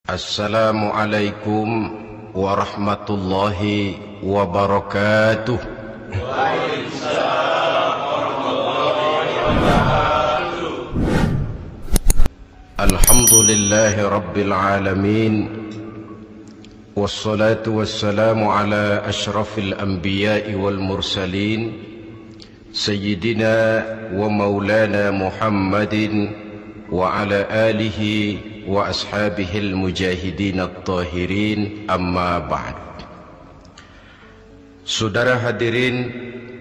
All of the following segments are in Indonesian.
Assalamualaikum warahmatullahi wabarakatuh. Waalaikumsalam warahmatullahi wabarakatuh. Alhamdulillahi rabbil alamin. Wassalatu wassalamu ala ashrafil anbiya'i wal mursalin, Sayyidina wa maulana Muhammadin wa ala alihi wa ashabihil mujahidin at-tahirin, amma ba'd. Saudara hadirin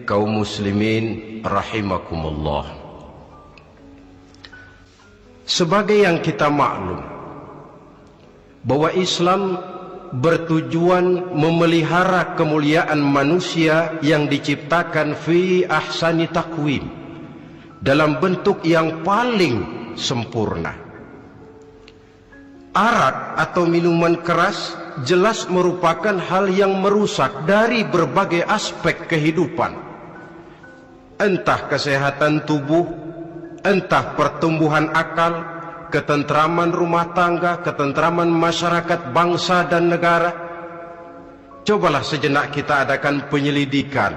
kaum muslimin rahimakumullah. Sebagai yang kita maklum bahwa Islam bertujuan memelihara kemuliaan manusia yang diciptakan fi ahsani taqwim, dalam bentuk yang paling sempurna. Arak atau minuman keras jelas merupakan hal yang merusak dari berbagai aspek kehidupan, entah kesehatan tubuh, entah pertumbuhan akal, ketentraman rumah tangga, ketentraman masyarakat, bangsa dan negara. Cobalah sejenak kita adakan penyelidikan.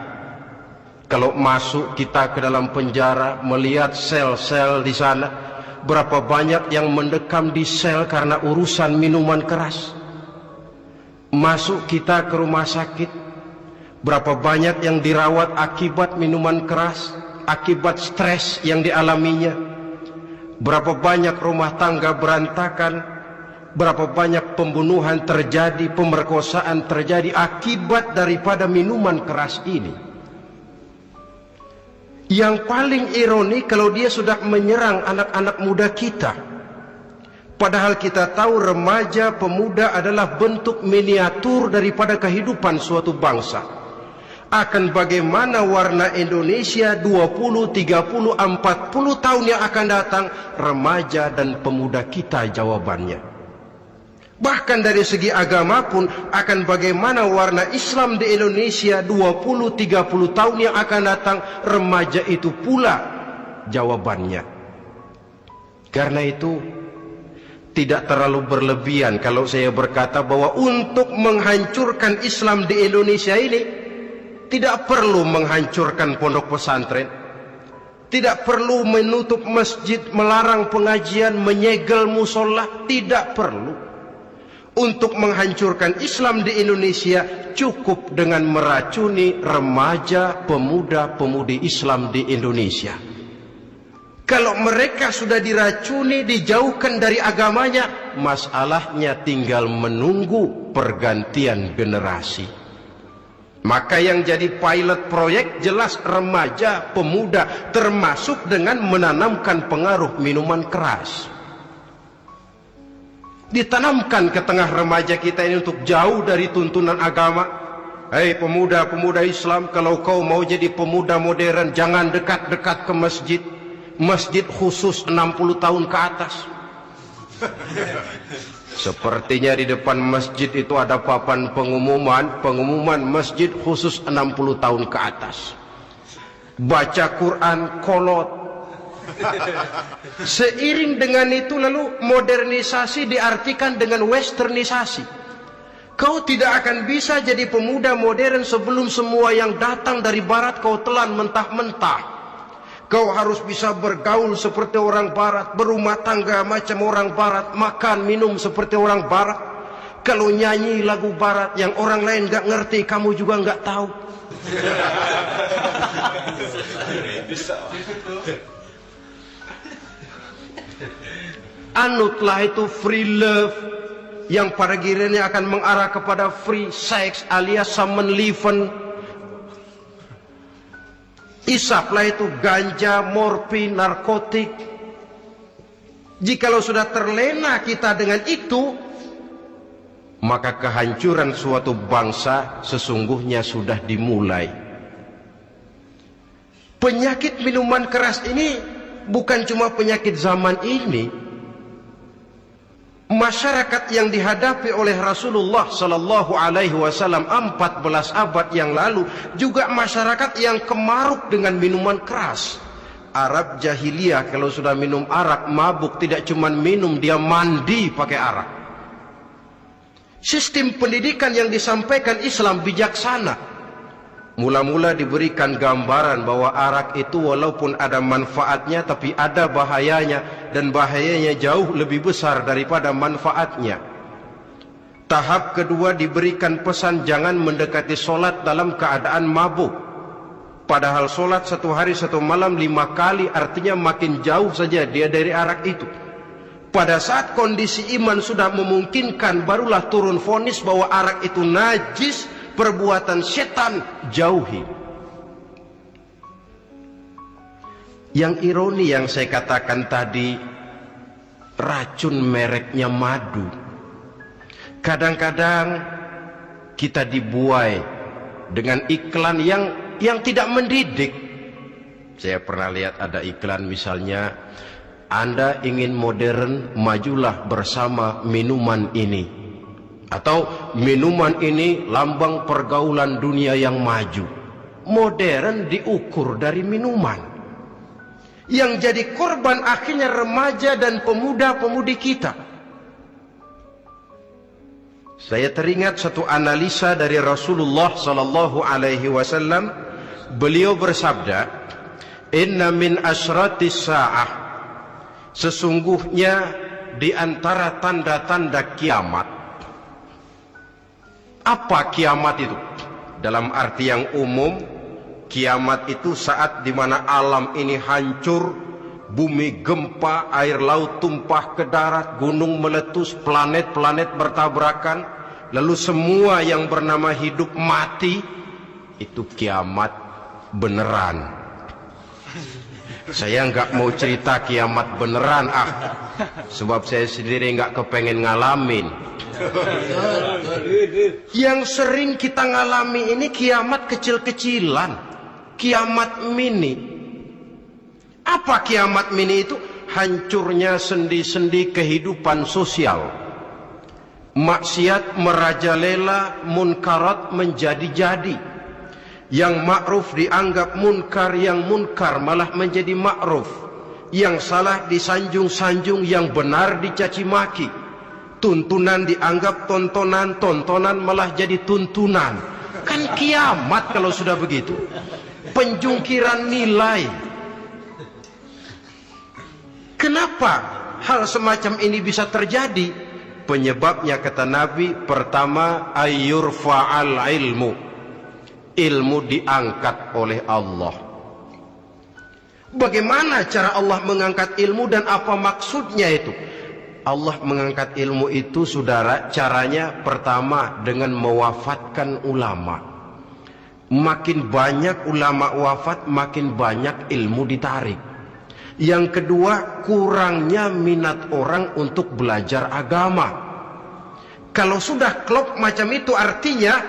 Kalau masuk kita ke dalam penjara, melihat sel-sel di sana, berapa banyak yang mendekam di sel karena urusan minuman keras. Masuk kita ke rumah sakit, berapa banyak yang dirawat akibat minuman keras, akibat stres yang dialaminya. Berapa banyak rumah tangga berantakan, berapa banyak pembunuhan terjadi, pemerkosaan terjadi akibat daripada minuman keras ini. Yang paling ironi kalau dia sudah menyerang anak-anak muda kita. Padahal kita tahu remaja pemuda adalah bentuk miniatur daripada kehidupan suatu bangsa. Akan bagaimana warna Indonesia 20, 30, 40 tahun yang akan datang, remaja dan pemuda kita jawabannya. Bahkan dari segi agama pun, akan bagaimana warna Islam di Indonesia 20, 30 tahun yang akan datang, remaja itu pula jawabannya. Karena itu tidak terlalu berlebihan kalau saya berkata bahwa untuk menghancurkan Islam di Indonesia ini tidak perlu menghancurkan pondok pesantren, tidak perlu menutup masjid, melarang pengajian, menyegel musola, tidak perlu. Untuk menghancurkan Islam di Indonesia cukup dengan meracuni remaja, pemuda, pemudi Islam di Indonesia. Kalau mereka sudah diracuni, dijauhkan dari agamanya, masalahnya tinggal menunggu pergantian generasi. Maka yang jadi pilot proyek jelas remaja, pemuda, termasuk dengan menanamkan pengaruh minuman keras. Ditanamkan ke tengah remaja kita ini untuk jauh dari tuntunan agama. Hei pemuda-pemuda Islam, kalau kau mau jadi pemuda modern, jangan dekat-dekat ke masjid. Masjid khusus 60 tahun ke atas. Sepertinya di depan masjid itu ada papan pengumuman masjid khusus 60 tahun ke atas. Baca Quran kolot. Seiring dengan itu lalu modernisasi diartikan dengan westernisasi. Kau tidak akan bisa jadi pemuda modern sebelum semua yang datang dari barat kau telan mentah-mentah. Kau harus bisa bergaul seperti orang barat, berumah tangga macam orang barat, makan minum seperti orang barat. Kalau nyanyi lagu barat yang orang lain gak ngerti, kamu juga gak tahu. Anutlah itu free love yang pada gilirannya akan mengarah kepada free sex alias samenleven. Isaplah itu ganja, morfin, narkotik. Jikalau sudah terlena kita dengan itu, maka kehancuran suatu bangsa sesungguhnya sudah dimulai. Penyakit minuman keras ini bukan cuma penyakit zaman ini. Masyarakat yang dihadapi oleh Rasulullah sallallahu alaihi wasallam 14 abad yang lalu juga masyarakat yang kemaruk dengan minuman keras. Arab jahiliyah kalau sudah minum arak mabuk, tidak cuma minum, dia mandi pakai arak. Sistem pendidikan yang disampaikan Islam bijaksana. Mula-mula diberikan gambaran bahwa arak itu walaupun ada manfaatnya tapi ada bahayanya, dan bahayanya jauh lebih besar daripada manfaatnya. Tahap kedua diberikan pesan jangan mendekati solat dalam keadaan mabuk. Padahal solat 1 hari 1 malam 5 kali artinya makin jauh saja dia dari arak itu. Pada saat kondisi iman sudah memungkinkan, barulah turun vonis bahwa arak itu najis, perbuatan setan, jauhi. Yang ironi yang saya katakan tadi, racun mereknya madu. Kadang-kadang kita dibuai dengan iklan yang tidak mendidik. Saya pernah lihat ada iklan misalnya, Anda ingin modern, majulah bersama minuman ini. Atau minuman ini lambang pergaulan dunia yang maju. Modern diukur dari minuman. Yang jadi korban akhirnya remaja dan pemuda-pemudi kita. Saya teringat satu analisa dari Rasulullah sallallahu alaihi wasallam. Beliau bersabda, "Inna min asratis sa'ah." Sesungguhnya di antara tanda-tanda kiamat. Apa kiamat itu? Dalam arti yang umum, kiamat itu saat di mana alam ini hancur, bumi gempa, air laut tumpah ke darat, gunung meletus, planet-planet bertabrakan, lalu semua yang bernama hidup mati. Itu kiamat beneran. Saya nggak mau cerita kiamat beneran, sebab saya sendiri nggak kepengen ngalamin. Yang sering kita ngalami ini kiamat kecil-kecilan, kiamat mini. Apa kiamat mini itu? Hancurnya sendi-sendi kehidupan sosial. Maksiat merajalela, munkarat menjadi-jadi. Yang ma'ruf dianggap munkar, yang munkar malah menjadi ma'ruf. Yang salah disanjung-sanjung, yang benar dicaci maki. Tuntunan dianggap tontonan, tontonan malah jadi tuntunan. Kan kiamat kalau sudah begitu. Penjungkiran nilai. Kenapa hal semacam ini bisa terjadi? Penyebabnya kata Nabi, pertama ayyurfa'al ilmu. Ilmu diangkat oleh Allah. Bagaimana cara Allah mengangkat ilmu dan apa maksudnya itu? Allah mengangkat ilmu itu, saudara, caranya pertama dengan mewafatkan ulama. Makin banyak ulama wafat, makin banyak ilmu ditarik. Yang kedua, kurangnya minat orang untuk belajar agama. Kalau sudah klop macam itu, artinya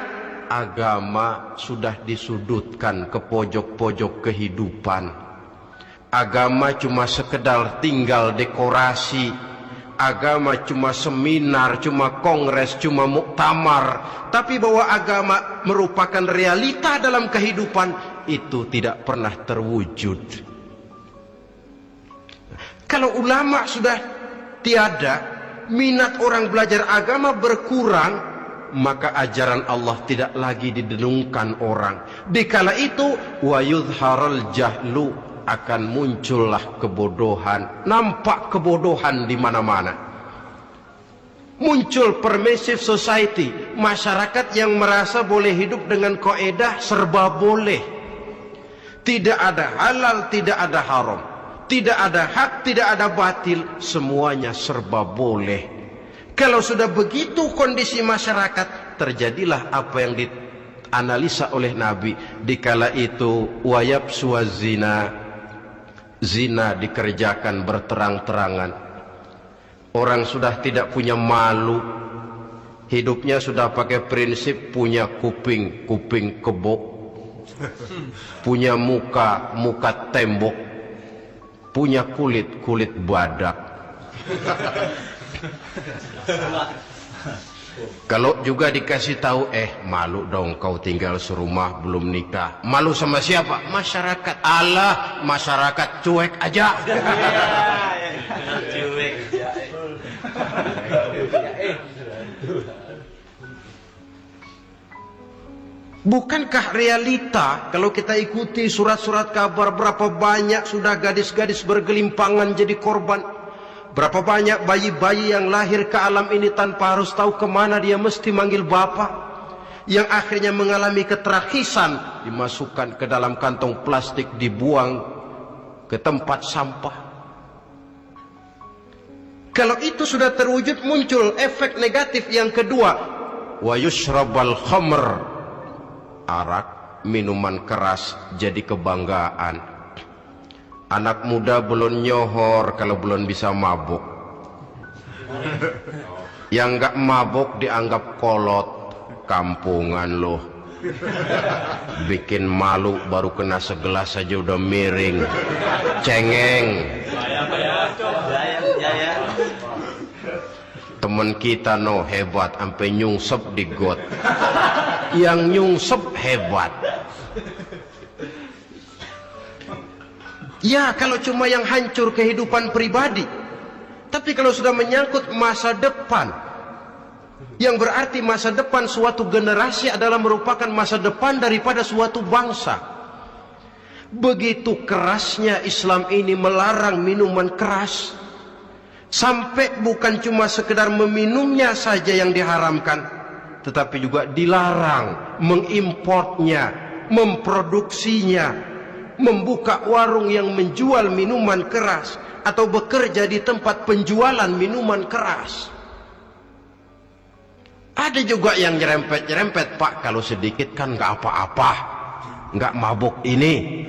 agama sudah disudutkan ke pojok-pojok kehidupan. Agama cuma sekedar tinggal dekorasi. Agama cuma seminar, cuma kongres, cuma muktamar. Tapi bahwa agama merupakan realita dalam kehidupan, itu tidak pernah terwujud. Kalau ulama sudah tiada, minat orang belajar agama berkurang, maka ajaran Allah tidak lagi didenungkan orang. Dikala itu wa yudharal jahlu, akan muncullah kebodohan. Nampak kebodohan di mana-mana. Muncul permissive society, masyarakat yang merasa boleh hidup dengan kaidah serba boleh. Tidak ada halal, tidak ada haram. Tidak ada hak, tidak ada batil, semuanya serba boleh. Kalau sudah begitu kondisi masyarakat, terjadilah apa yang dianalisa oleh Nabi. Dikala itu wayab suazina, zina dikerjakan berterang-terangan. Orang sudah tidak punya malu. Hidupnya sudah pakai prinsip punya kuping, kuping kebo. Punya muka, muka tembok. Punya kulit, kulit badak. Kalau juga dikasih tahu, malu dong kau tinggal serumah belum nikah. Malu sama siapa? Masyarakat. Allah, masyarakat cuek aja. Bukankah realita kalau kita ikuti surat-surat kabar, berapa banyak sudah gadis-gadis bergelimpangan jadi korban, berapa banyak bayi-bayi yang lahir ke alam ini tanpa harus tahu kemana dia mesti manggil bapak, yang akhirnya mengalami keterakisan, dimasukkan ke dalam kantong plastik, dibuang ke tempat sampah. Kalau itu sudah terwujud, muncul efek negatif yang kedua, wa yushrabal khamr, arak, minuman keras jadi kebanggaan. Anak muda belum nyohor kalau belum bisa mabuk. Yang enggak mabuk dianggap kolot, kampungan loh. Bikin malu baru kena segelas saja udah miring, cengeng. Temen kita no hebat sampai nyungsep di got. Yang nyungsep hebat. Ya kalau cuma yang hancur kehidupan pribadi, tapi kalau sudah menyangkut masa depan, yang berarti masa depan suatu generasi adalah merupakan masa depan daripada suatu bangsa. Begitu kerasnya Islam ini melarang minuman keras, sampai bukan cuma sekedar meminumnya saja yang diharamkan, tetapi juga dilarang mengimportnya, memproduksinya, membuka warung yang menjual minuman keras, atau bekerja di tempat penjualan minuman keras. Ada juga yang nyerempet-nyerempet, Pak, kalau sedikit kan nggak apa-apa, nggak mabuk ini.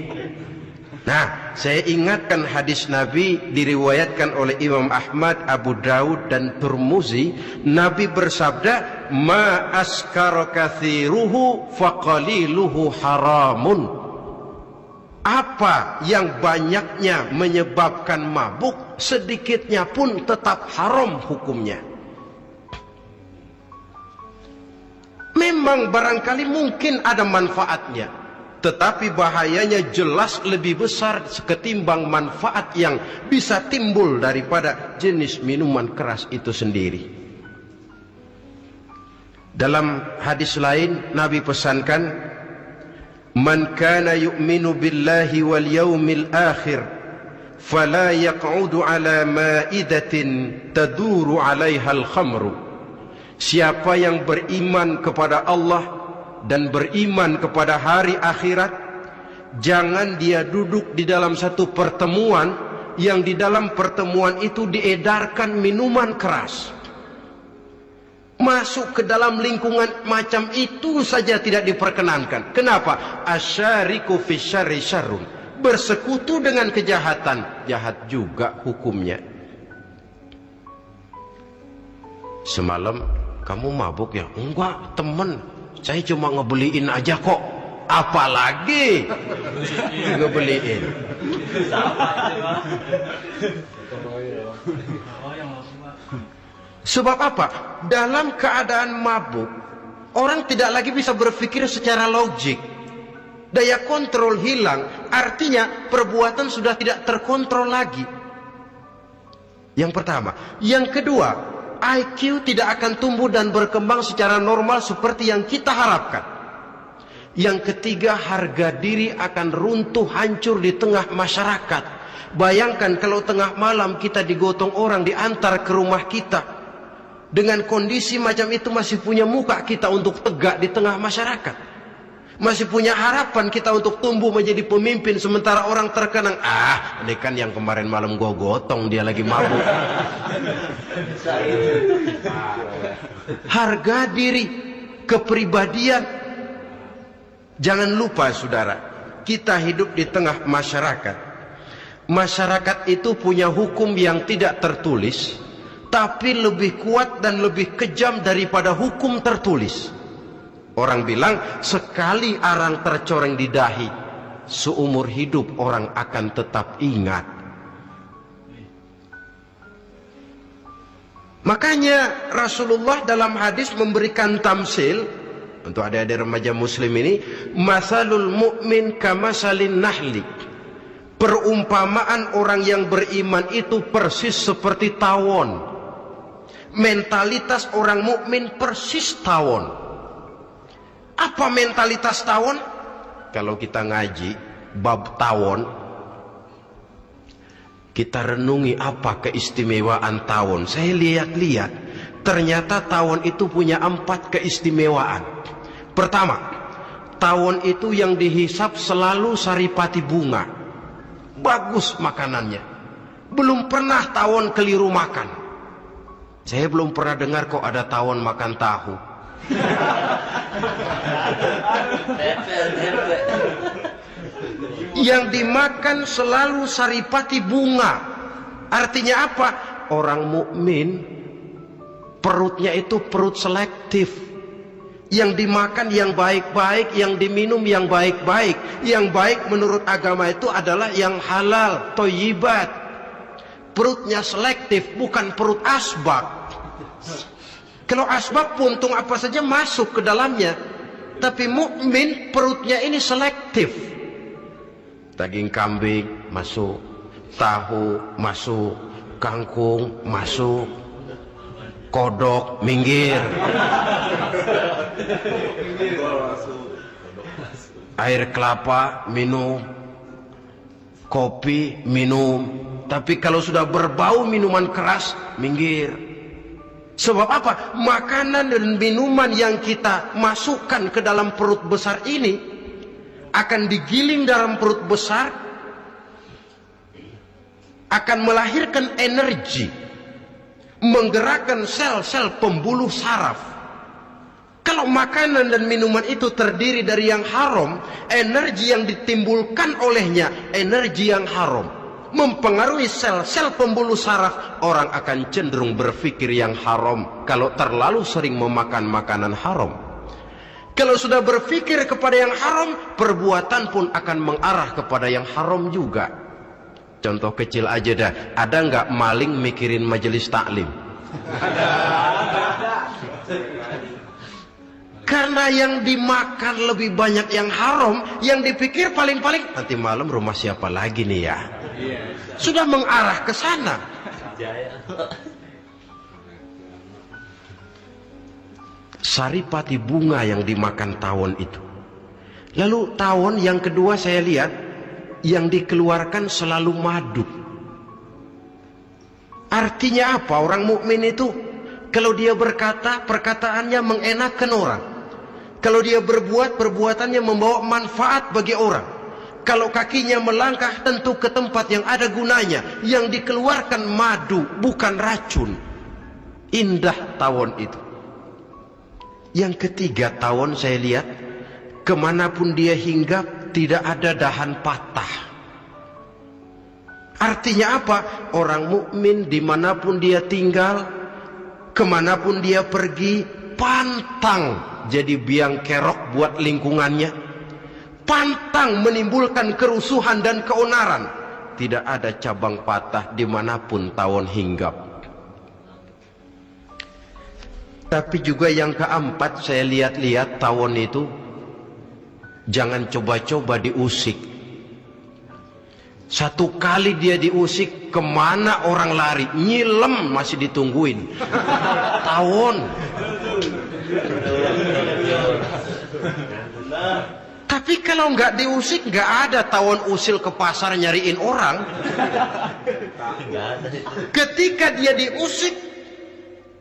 Nah, saya ingatkan hadis Nabi diriwayatkan oleh Imam Ahmad, Abu Daud dan Turmuzi. Nabi bersabda, ma askara kathiruhu faqaliluhu haramun. Apa yang banyaknya menyebabkan mabuk, sedikitnya pun tetap haram hukumnya. Memang barangkali mungkin ada manfaatnya, tetapi bahayanya jelas lebih besar ketimbang manfaat yang bisa timbul daripada jenis minuman keras itu sendiri. Dalam hadis lain Nabi pesankan, man kana yu'minu billahi wal yawmil akhir fala yaq'udu ala ma'idatin taduru 'alaiha al-khamru. Siapa yang beriman kepada Allah dan beriman kepada hari akhirat, jangan dia duduk di dalam satu pertemuan yang di dalam pertemuan itu diedarkan minuman keras. Masuk ke dalam lingkungan macam itu saja tidak diperkenankan. Kenapa? Asyariku fi syarri syarrun. Bersekutu dengan kejahatan, jahat juga hukumnya. Semalam kamu mabuk ya? Enggak, temen, saya cuma ngebeliin aja kok. Apalagi ngebeliin. Sebab apa? Dalam keadaan mabuk, orang tidak lagi bisa berpikir secara logik. Daya kontrol hilang, artinya perbuatan sudah tidak terkontrol lagi. Yang pertama. Yang kedua, IQ tidak akan tumbuh dan berkembang secara normal seperti yang kita harapkan. Yang ketiga, harga diri akan runtuh hancur di tengah masyarakat. Bayangkan kalau tengah malam kita digotong orang, diantar ke rumah kita. Dengan kondisi macam itu masih punya muka kita untuk tegak di tengah masyarakat. Masih punya harapan kita untuk tumbuh menjadi pemimpin, sementara orang terkenang, ini kan yang kemarin malam gua gotong, dia lagi mabuk. Harga diri, kepribadian. Jangan lupa saudara, kita hidup di tengah masyarakat. Masyarakat itu punya hukum yang tidak tertulis, tapi lebih kuat dan lebih kejam daripada hukum tertulis. Orang bilang, sekali arang tercoreng di dahi, seumur hidup orang akan tetap ingat. Makanya Rasulullah dalam hadis memberikan tamsil untuk adik-adik remaja muslim ini, masalul mu'min kamasalin nahli. Perumpamaan orang yang beriman itu persis seperti tawon. Mentalitas orang mukmin persis tawon. Apa mentalitas tawon? Kalau kita ngaji bab tawon, kita renungi apa keistimewaan tawon. Saya lihat-lihat, ternyata tawon itu punya 4 keistimewaan. Pertama, tawon itu yang dihisap selalu saripati bunga. Bagus makanannya. Belum pernah tawon keliru makan. Saya belum pernah dengar kok ada tawon makan tahu. Yang dimakan selalu saripati bunga. Artinya apa? Orang mukmin perutnya itu perut selektif. Yang dimakan yang baik-baik, yang diminum yang baik-baik. Yang baik menurut agama itu adalah yang halal, thayyibat. Perutnya selektif, bukan perut asbak. Kalau asbab puntung apa saja masuk ke dalamnya, tapi mukmin perutnya ini selektif. Daging kambing masuk, tahu masuk, kangkung masuk, kodok minggir, air kelapa minum, kopi minum. Tapi kalau sudah berbau minuman keras minggir. Sebab apa? Makanan dan minuman yang kita masukkan ke dalam perut besar ini akan digiling dalam perut besar, akan melahirkan energi, menggerakkan sel-sel pembuluh saraf. Kalau makanan dan minuman itu terdiri dari yang haram, energi yang ditimbulkan olehnya energi yang haram, mempengaruhi sel-sel pembuluh saraf. Orang akan cenderung berpikir yang haram kalau terlalu sering memakan makanan haram. Kalau sudah berpikir kepada yang haram, perbuatan pun akan mengarah kepada yang haram juga. Contoh kecil aja dah, ada nggak maling mikirin majelis taklim? Karena yang dimakan lebih banyak yang haram, yang dipikir paling-paling nanti malam rumah siapa lagi nih ya? Sudah mengarah ke sana. Saripati bunga yang dimakan tawon itu. Lalu tawon yang kedua saya lihat yang dikeluarkan selalu madu. Artinya apa? Orang mukmin itu kalau dia berkata, perkataannya mengenakan orang. Kalau dia berbuat, perbuatannya membawa manfaat bagi orang. Kalau kakinya melangkah tentu ke tempat yang ada gunanya. Yang dikeluarkan madu, bukan racun. Indah tawon itu. Yang ketiga tawon saya lihat, kemanapun dia hinggap tidak ada dahan patah. Artinya apa? Orang mukmin dimanapun dia tinggal, kemanapun dia pergi, pantang jadi biang kerok buat lingkungannya, pantang menimbulkan kerusuhan dan keonaran. Tidak ada cabang patah dimanapun tawon hinggap. Tapi juga yang keempat saya lihat-lihat tawon itu, jangan coba-coba diusik. Satu kali dia diusik, kemana orang lari? Nyilem masih ditungguin. Tawon. Tapi kalau nggak diusik, nggak ada tawon usil ke pasar nyariin orang. Ketika dia diusik,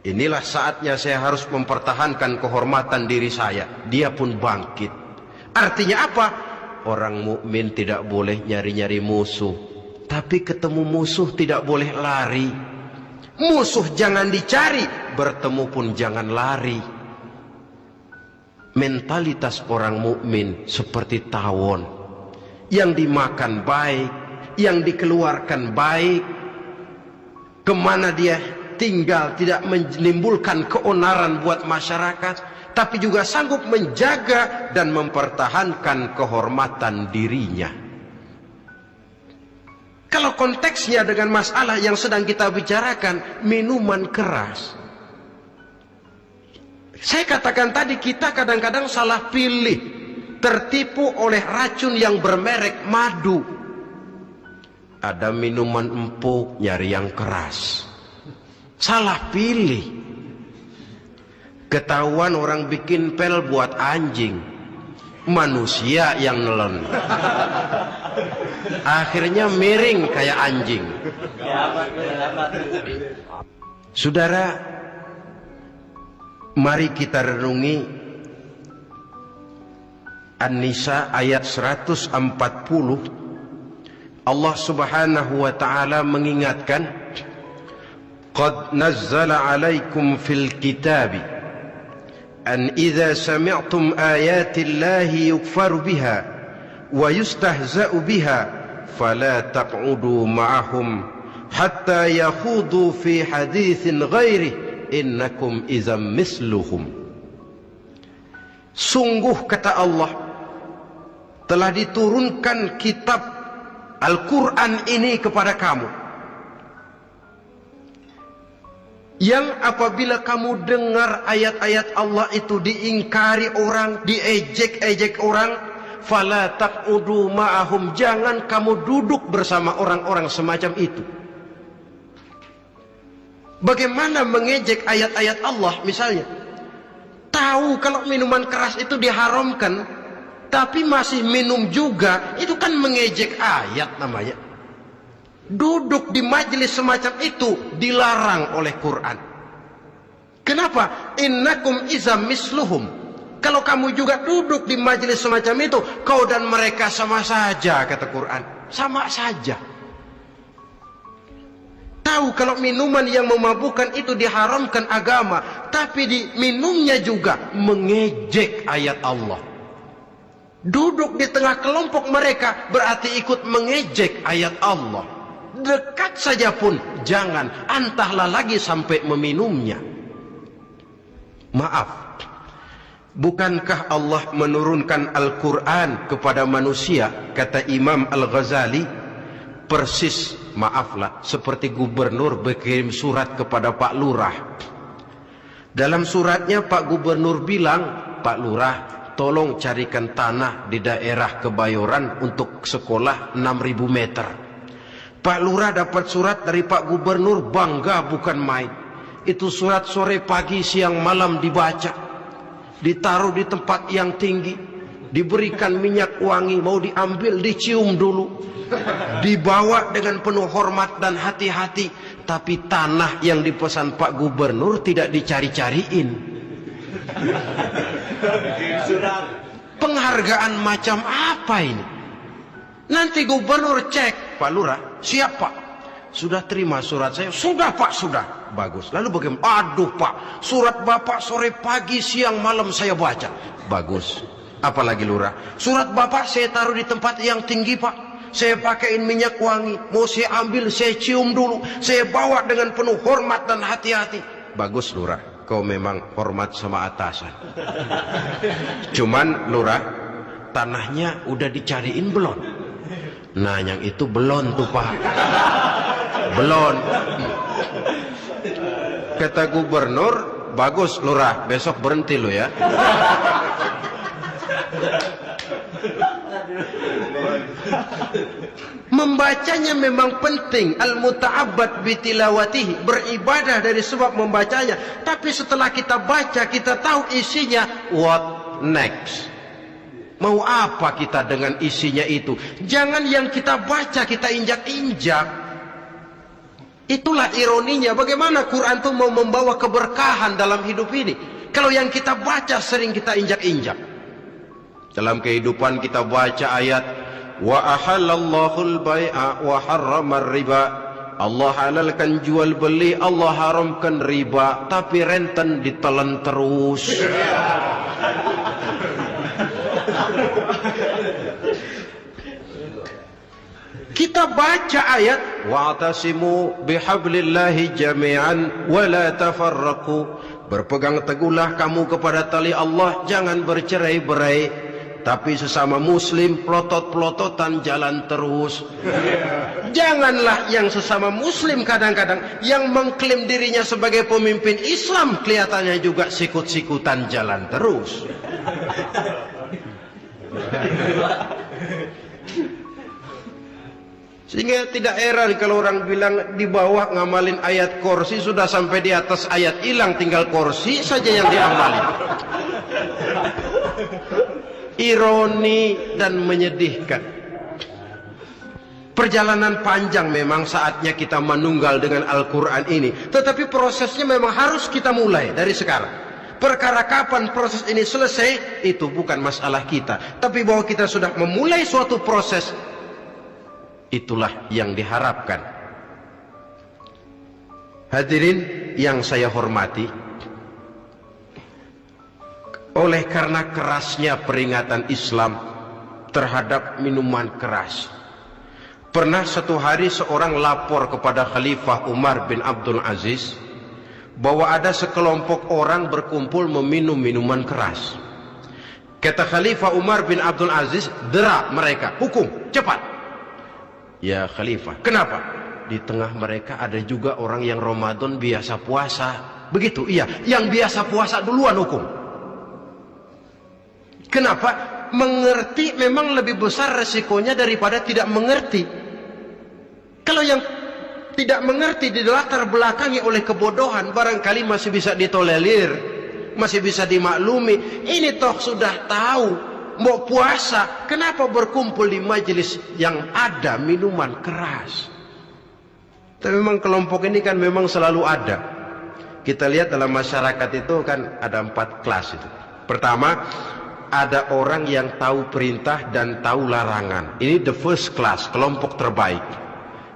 inilah saatnya saya harus mempertahankan kehormatan diri saya. Dia pun bangkit. Artinya apa? Orang mukmin tidak boleh nyari-nyari musuh, tapi ketemu musuh tidak boleh lari. Musuh jangan dicari, bertemu pun jangan lari. Mentalitas orang mukmin seperti tawon, yang dimakan baik, yang dikeluarkan baik, kemana dia tinggal tidak menimbulkan keonaran buat masyarakat, tapi juga sanggup menjaga dan mempertahankan kehormatan dirinya. Kalau konteksnya dengan masalah yang sedang kita bicarakan, minuman keras, saya katakan tadi kita kadang-kadang salah pilih, tertipu oleh racun yang bermerek madu. Ada minuman empuk nyari yang keras, salah pilih. Ketahuan orang bikin pel buat anjing, manusia yang nelen. Akhirnya miring kayak anjing. Saudara, mari kita renungi An-Nisa ayat 140. Allah Subhanahu wa ta'ala mengingatkan, qad nazzala alaikum fil kitabi an idza sami'tum ayati Allahi yukfaru biha wa yustahza'u biha fala taq'udu ma'ahum hatta yakhudu fi haditsin ghairihi innakum idzam misluhum. Sungguh, kata Allah, telah diturunkan kitab Al-Quran ini kepada kamu, yang apabila kamu dengar ayat-ayat Allah itu diingkari orang, diejek-ejek orang, fala taq'udu ma'ahum, jangan kamu duduk bersama orang-orang semacam itu. Bagaimana mengejek ayat-ayat Allah? Misalnya, tahu kalau minuman keras itu diharamkan, tapi masih minum juga, itu kan mengejek ayat namanya. Duduk di majelis semacam itu dilarang oleh Quran. Kenapa? Innakum izam misluhum. Kalau kamu juga duduk di majelis semacam itu, kau dan mereka sama saja, kata Quran. Sama saja. Tahu kalau minuman yang memabukkan itu diharamkan agama, tapi diminumnya juga, mengejek ayat Allah. Duduk di tengah kelompok mereka berarti ikut mengejek ayat Allah. Dekat saja pun jangan, entahlah lagi sampai meminumnya. Maaf, bukankah Allah menurunkan Al-Quran kepada manusia, kata Imam Al-Ghazali, persis, maaflah, seperti gubernur berkirim surat kepada Pak Lurah. Dalam suratnya Pak Gubernur bilang, Pak Lurah, tolong carikan tanah di daerah Kebayoran untuk sekolah 6.000 meter. Pak Lurah dapat surat dari Pak Gubernur, bangga bukan main. Itu surat sore, pagi, siang, malam dibaca, ditaruh di tempat yang tinggi, diberikan minyak wangi, mau diambil dicium dulu, dibawa dengan penuh hormat dan hati-hati. Tapi tanah yang dipesan Pak Gubernur tidak dicari-cariin. Penghargaan macam apa ini? Nanti gubernur cek, Pak Lurah, siap Pak, sudah terima surat saya? Sudah Pak, sudah. Bagus. Lalu bagaimana? Aduh Pak, surat Bapak sore, pagi, siang, malam saya baca. Bagus. Apalagi Lurah? Surat Bapak saya taruh di tempat yang tinggi Pak, saya pakaiin minyak wangi, mau saya ambil saya cium dulu, saya bawa dengan penuh hormat dan hati-hati. Bagus Lurah, kau memang hormat sama atasan. Cuman Lurah, tanahnya udah dicariin belum? Nah yang itu belum tuh Pak, belum. Kata gubernur, bagus Lurah, besok berhenti lo ya. Membacanya memang penting, al-muta'abbad bitilawatihi, beribadah dari sebab membacanya. Tapi setelah kita baca, kita tahu isinya, what next? Mau apa kita dengan isinya itu? Jangan yang kita baca kita injak-injak. Itulah ironinya, bagaimana Quran itu mau membawa keberkahan dalam hidup ini, kalau yang kita baca sering kita injak-injak. Dalam kehidupan kita baca ayat, wa ahallallahu al-bai'a wa harrama riba. Allah halalkan jual beli, Allah haramkan riba, tapi renten ditelan terus. Kita baca ayat, wa'tasimu bihablillahi jami'an wa la tafarraqu. Berpegang teguhlah kamu kepada tali Allah, jangan bercerai-berai. Tapi sesama muslim pelotot-pelototan jalan terus. Janganlah yang sesama muslim kadang-kadang yang mengklaim dirinya sebagai pemimpin Islam kelihatannya juga sikut-sikutan jalan terus. Sehingga tidak heran kalau orang bilang di bawah ngamalin ayat kursi, sudah sampai di atas ayat hilang, tinggal kursi saja yang diamalin. Ironi dan menyedihkan. Perjalanan panjang memang saatnya kita menunggal dengan Al-Quran ini. Tetapi prosesnya memang harus kita mulai dari sekarang. Perkara kapan proses ini selesai, itu bukan masalah kita. Tapi bahwa kita sudah memulai suatu proses, itulah yang diharapkan. Hadirin yang saya hormati, oleh karena kerasnya peringatan Islam terhadap minuman keras, pernah satu hari seorang lapor kepada Khalifah Umar bin Abdul Aziz bahwa ada sekelompok orang berkumpul meminum minuman keras. Kata Khalifah Umar bin Abdul Aziz, dera mereka, hukum, cepat. Ya Khalifah, kenapa? Di tengah mereka ada juga orang yang Ramadan biasa puasa. Begitu, iya, yang biasa puasa duluan hukum. Kenapa? Mengerti memang lebih besar resikonya daripada tidak mengerti. Kalau yang tidak mengerti di latar belakangi oleh kebodohan, barangkali masih bisa ditolerir, masih bisa dimaklumi. Ini toh sudah tahu mau puasa, kenapa berkumpul di majelis yang ada minuman keras? Tapi memang kelompok ini kan memang selalu ada. Kita lihat dalam masyarakat itu kan ada 4 kelas itu. Pertama, ada orang yang tahu perintah dan tahu larangan. Ini the first class, kelompok terbaik.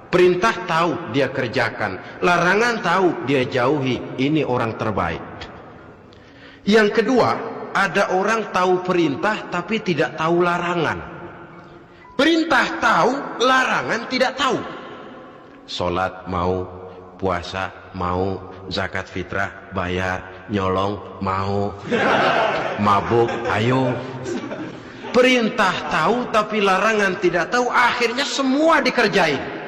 Perintah tahu, dia kerjakan. Larangan tahu, dia jauhi. Ini orang terbaik. Yang kedua, ada orang tahu perintah tapi tidak tahu larangan. Perintah tahu, larangan tidak tahu. Sholat mau, puasa mau, zakat fitrah bayar, nyolong mau, mabuk ayo. Perintah tahu tapi larangan tidak tahu, akhirnya semua dikerjain.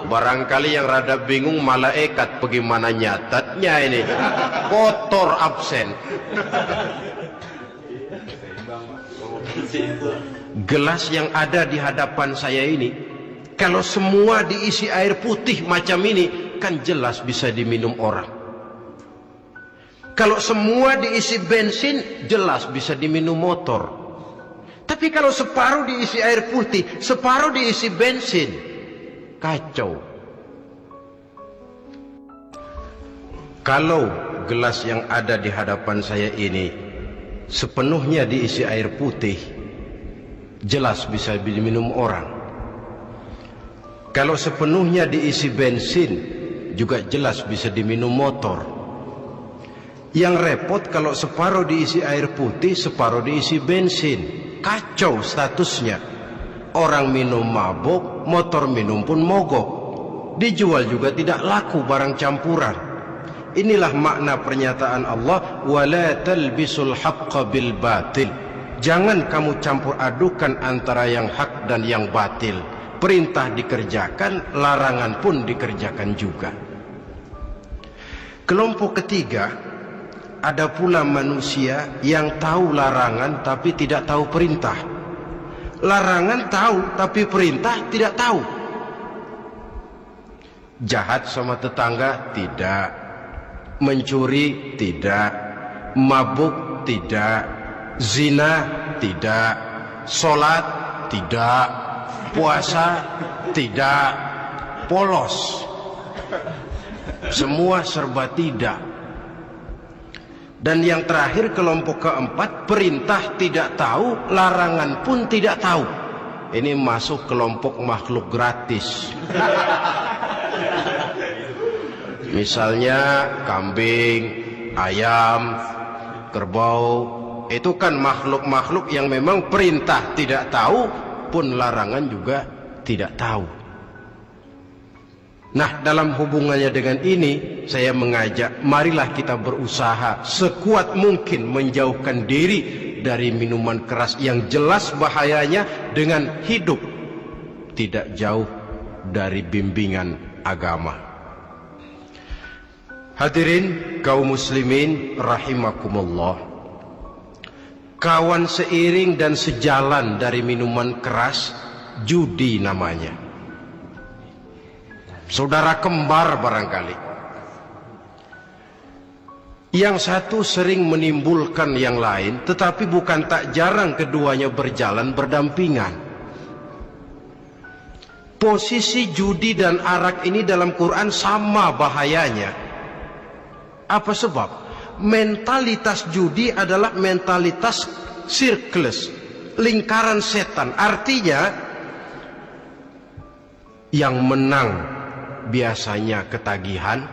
Barangkali yang rada bingung malaikat bagaimana nyatatnya ini, kotor absen. Gelas yang ada di hadapan saya ini, kalau semua diisi air putih macam ini, kan jelas bisa diminum orang. Kalau semua diisi bensin, jelas bisa diminum motor. Tapi kalau separuh diisi air putih, separuh diisi bensin, kacau. Kalau gelas yang ada di hadapan saya ini sepenuhnya diisi air putih, jelas bisa diminum orang. Kalau sepenuhnya diisi bensin, juga jelas bisa diminum motor. Yang repot kalau separuh diisi air putih, separuh diisi bensin. Kacau statusnya. Orang minum mabuk, motor minum pun mogok. Dijual juga tidak laku barang campuran. Inilah makna pernyataan Allah, wala talbisul haqqa bil batil. Jangan kamu campur adukan antara yang hak dan yang batil. Perintah dikerjakan, larangan pun dikerjakan juga. Kelompok ketiga, ada pula manusia yang tahu larangan tapi tidak tahu perintah. Larangan tahu tapi perintah tidak tahu. Jahat sama tetangga tidak, mencuri tidak, mabuk tidak, zina tidak, sholat tidak, puasa tidak, polos, semua serba tidak. Dan yang terakhir, kelompok keempat, perintah tidak tahu, larangan pun tidak tahu. Ini masuk kelompok makhluk gratis. Misalnya kambing, ayam, kerbau, itu kan makhluk-makhluk yang memang perintah tidak tahu, pun larangan juga tidak tahu. Nah, dalam hubungannya dengan ini, saya mengajak, marilah kita berusaha sekuat mungkin menjauhkan diri dari minuman keras yang jelas bahayanya dengan hidup tidak jauh dari bimbingan agama. Hadirin kaum muslimin rahimakumullah. Kawan seiring dan sejalan dari minuman keras judi namanya. Saudara kembar barangkali. Yang satu sering menimbulkan yang lain, tetapi bukan tak jarang keduanya berjalan berdampingan. Posisi judi dan arak ini dalam Quran sama bahayanya. Apa sebab? Mentalitas judi adalah mentalitas sirkelus, lingkaran setan. Artinya yang menang biasanya ketagihan,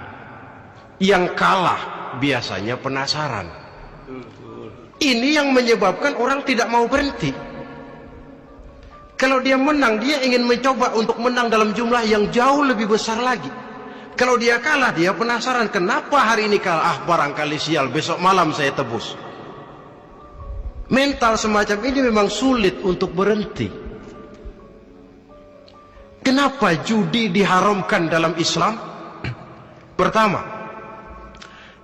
yang kalah biasanya penasaran. Ini yang menyebabkan orang tidak mau berhenti. Kalau dia menang, dia ingin mencoba untuk menang dalam jumlah yang jauh lebih besar lagi. Kalau dia kalah, dia penasaran, kenapa hari ini kalah? Barangkali sial, besok malam saya tebus. Mental semacam ini memang sulit untuk berhenti. Kenapa judi diharamkan dalam Islam? Pertama,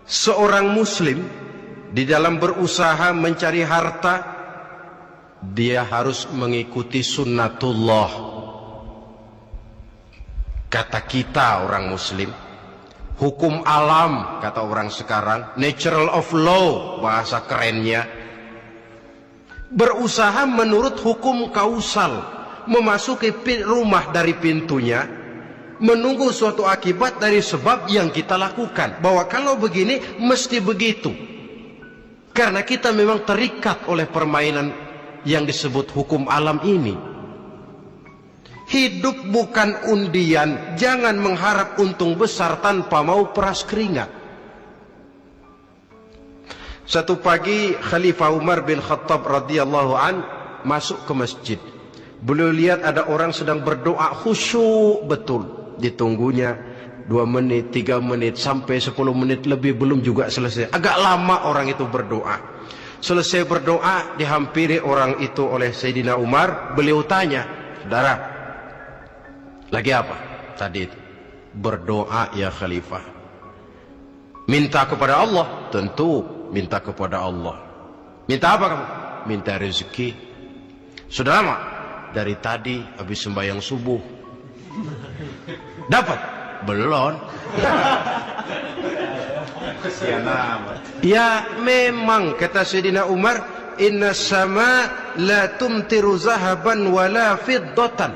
seorang muslim di dalam berusaha mencari harta, dia harus mengikuti sunnatullah. Kata kita orang muslim, hukum alam kata orang sekarang, natural of law bahasa kerennya. Berusaha menurut hukum kausal, memasuki rumah dari pintunya, menunggu suatu akibat dari sebab yang kita lakukan, bahwa kalau begini mesti begitu. Karena kita memang terikat oleh permainan yang disebut hukum alam ini. Hidup bukan undian, jangan mengharap untung besar tanpa mau peras keringat. Satu pagi Khalifah Umar bin Khattab radhiyallahu an masuk ke masjid. Beliau lihat ada orang sedang berdoa khusyuk betul. Ditunggunya 2 menit, 3 menit, sampai 10 menit lebih belum juga selesai. Agak lama orang itu berdoa. Selesai berdoa, dihampiri orang itu oleh Sayyidina Umar. Beliau tanya, saudara, lagi apa tadi itu? Berdoa ya Khalifah. Minta kepada Allah? Tentu minta kepada Allah. Minta apa kamu? Minta rezeki. Sudah lama? Dari tadi habis sembahyang subuh. Dapat? Belum. Kesian amat. Ya memang kata Sayyidina Umar, inna sama la tumtiru zahaban wala fiddatan.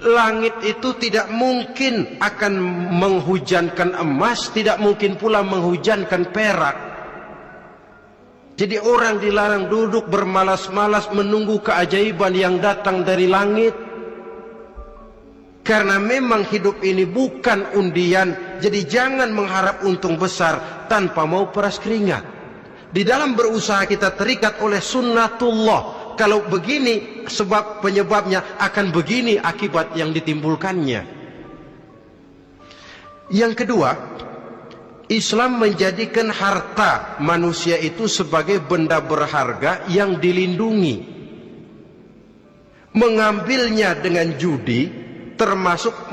Langit itu tidak mungkin akan menghujankan emas, tidak mungkin pula menghujankan perak. Jadi orang dilarang duduk bermalas-malas menunggu keajaiban yang datang dari langit. Karena memang hidup ini bukan undian, jadi jangan mengharap untung besar tanpa mau peras keringat. Di dalam berusaha kita terikat oleh sunnatullah. Kalau begini sebab penyebabnya, akan begini akibat yang ditimbulkannya. Yang kedua, Islam menjadikan harta manusia itu sebagai benda berharga yang dilindungi. Mengambilnya dengan judi termasuk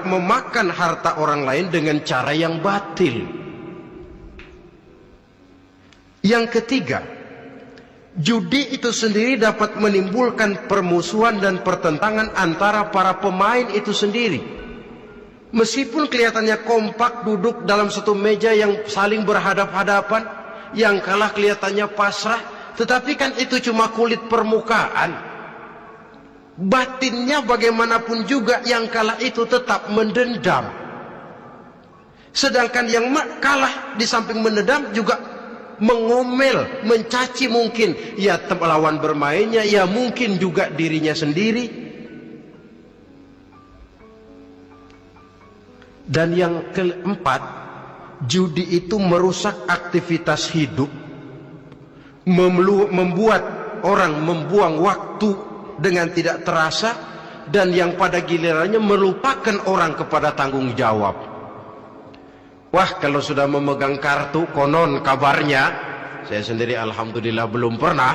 memakan harta orang lain dengan cara yang batil. Yang ketiga, judi itu sendiri dapat menimbulkan permusuhan dan pertentangan antara para pemain itu sendiri. Meskipun kelihatannya kompak duduk dalam satu meja yang saling berhadap-hadapan, yang kalah kelihatannya pasrah, tetapi kan itu cuma kulit permukaan. Batinnya bagaimanapun juga yang kalah itu tetap mendendam. Sedangkan yang kalah di samping mendendam juga mengomel, mencaci mungkin ya lawan bermainnya, ya mungkin juga dirinya sendiri. Dan yang keempat, judi itu merusak aktivitas hidup, membuat orang membuang waktu dengan tidak terasa, dan yang pada gilirannya melupakan orang kepada tanggung jawab. Wah, kalau sudah memegang kartu, konon kabarnya, saya sendiri alhamdulillah belum pernah,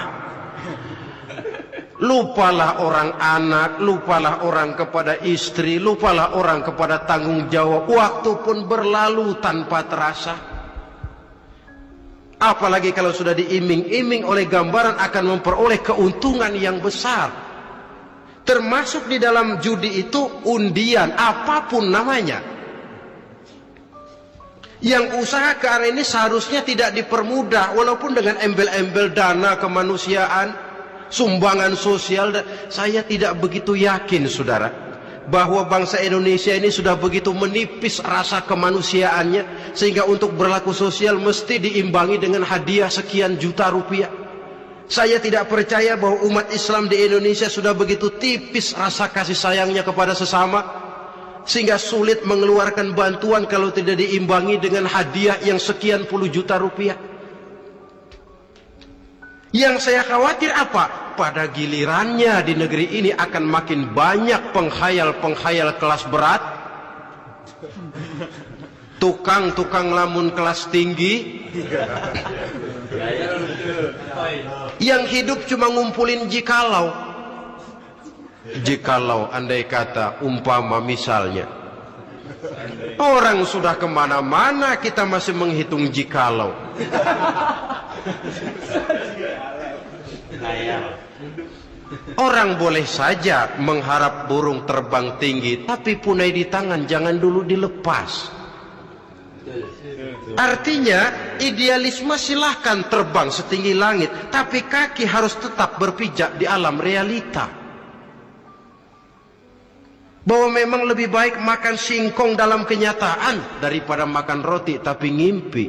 lupalah orang anak, lupalah orang kepada istri, lupalah orang kepada tanggung jawab. Waktu pun berlalu tanpa terasa. Apalagi kalau sudah diiming-iming oleh gambaran akan memperoleh keuntungan yang besar. Termasuk di dalam judi itu undian, apapun namanya. Yang usaha ke arah ini seharusnya tidak dipermudah, walaupun dengan embel-embel dana kemanusiaan, sumbangan sosial. Saya tidak begitu yakin, saudara, bahwa bangsa Indonesia ini sudah begitu menipis rasa kemanusiaannya sehingga untuk berlaku sosial mesti diimbangi dengan hadiah sekian juta rupiah. Saya tidak percaya bahwa umat Islam di Indonesia sudah begitu tipis rasa kasih sayangnya kepada sesama sehingga sulit mengeluarkan bantuan kalau tidak diimbangi dengan hadiah yang sekian puluh juta rupiah. Yang saya khawatir apa? Pada gilirannya di negeri ini akan makin banyak penghayal-penghayal kelas berat, tukang-tukang lamun kelas tinggi, yang hidup cuma ngumpulin jikalau. Jikalau, andai kata, umpama misalnya orang sudah kemana-mana kita masih menghitung jikalau. Orang boleh saja mengharap burung terbang tinggi, tapi punai di tangan jangan dulu dilepas. Artinya idealisme silahkan terbang setinggi langit, tapi kaki harus tetap berpijak di alam realita. Bahwa memang lebih baik makan singkong dalam kenyataan daripada makan roti tapi ngimpi.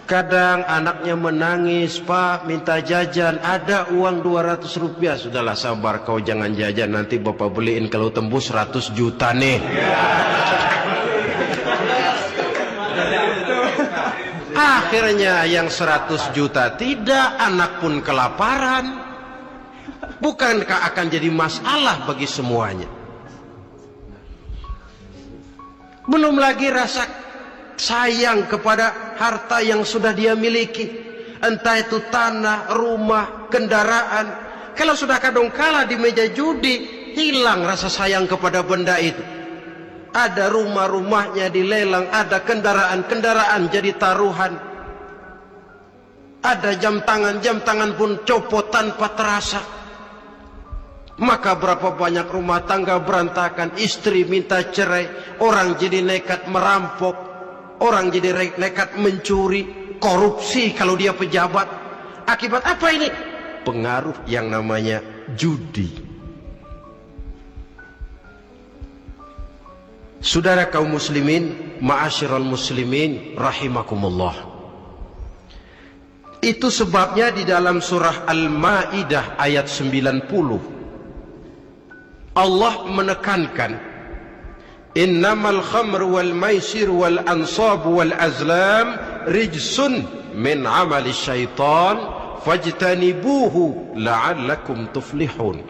Kadang anaknya menangis, Pak minta jajan, ada uang 200 rupiah. Sudahlah sabar, kau jangan jajan, nanti bapak beliin kalau tembus 100 juta nih. Akhirnya yang 100 juta tidak, anak pun kelaparan. Bukankah akan jadi masalah bagi semuanya? Belum lagi rasa sayang kepada harta yang sudah dia miliki, entah itu tanah, rumah, kendaraan. Kalau sudah kadangkala di meja judi, hilang rasa sayang kepada benda itu. Ada rumah-rumahnya dilelang, ada kendaraan-kendaraan jadi taruhan, ada jam tangan pun copot tanpa terasa. Maka berapa banyak rumah tangga berantakan, istri minta cerai, orang jadi nekat merampok, orang jadi nekat mencuri, korupsi kalau dia pejabat. Akibat apa ini? Pengaruh yang namanya judi. Saudara kaum muslimin, ma'asyiral muslimin rahimakumullah. Itu sebabnya di dalam surah Al-Maidah ayat 90 Allah menekankan, innamal khamru wal maisir wal ansab wal azlam rijsun min amali syaitan fajtanibuhu la'allakum tuflihun.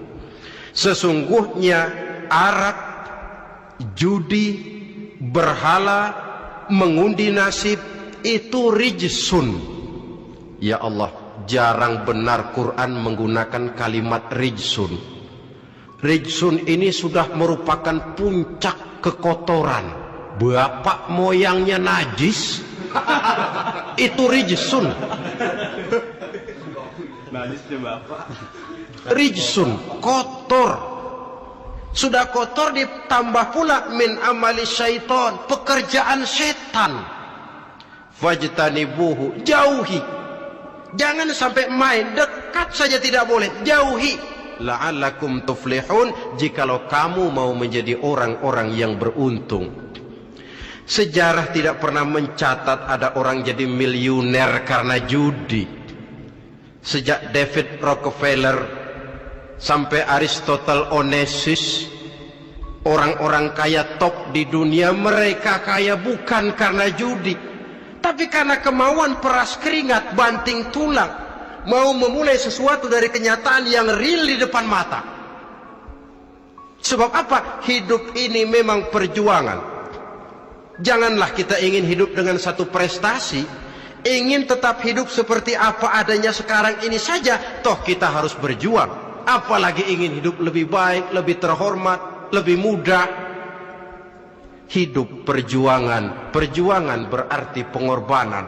Sesungguhnya arak, judi, berhala, mengundi nasib itu rijsun. Ya Allah, jarang benar Quran menggunakan kalimat rijsun. Rijsun ini sudah merupakan puncak kekotoran. Bapak moyangnya najis, itu rijsun. Najisnya bapak. Rijsun, kotor. Sudah kotor ditambah pula min amali syaitan, pekerjaan setan. Fajtanibuhu, jauhi. Jangan sampai main, dekat saja tidak boleh, jauhi. La'allakum tuflihun, jikalau kamu mau menjadi orang-orang yang beruntung. Sejarah tidak pernah mencatat ada orang jadi miliuner karena judi. Sejak David Rockefeller sampai Aristotle Onassis, orang-orang kaya top di dunia, mereka kaya bukan karena judi, tapi karena kemauan peras keringat, banting tulang, mau memulai sesuatu dari kenyataan yang real di depan mata. Sebab apa? Hidup ini memang perjuangan. Janganlah kita ingin hidup dengan satu prestasi, ingin tetap hidup seperti apa adanya sekarang ini saja, toh kita harus berjuang. Apalagi ingin hidup lebih baik, lebih terhormat, lebih mudah. Hidup perjuangan. Perjuangan berarti pengorbanan.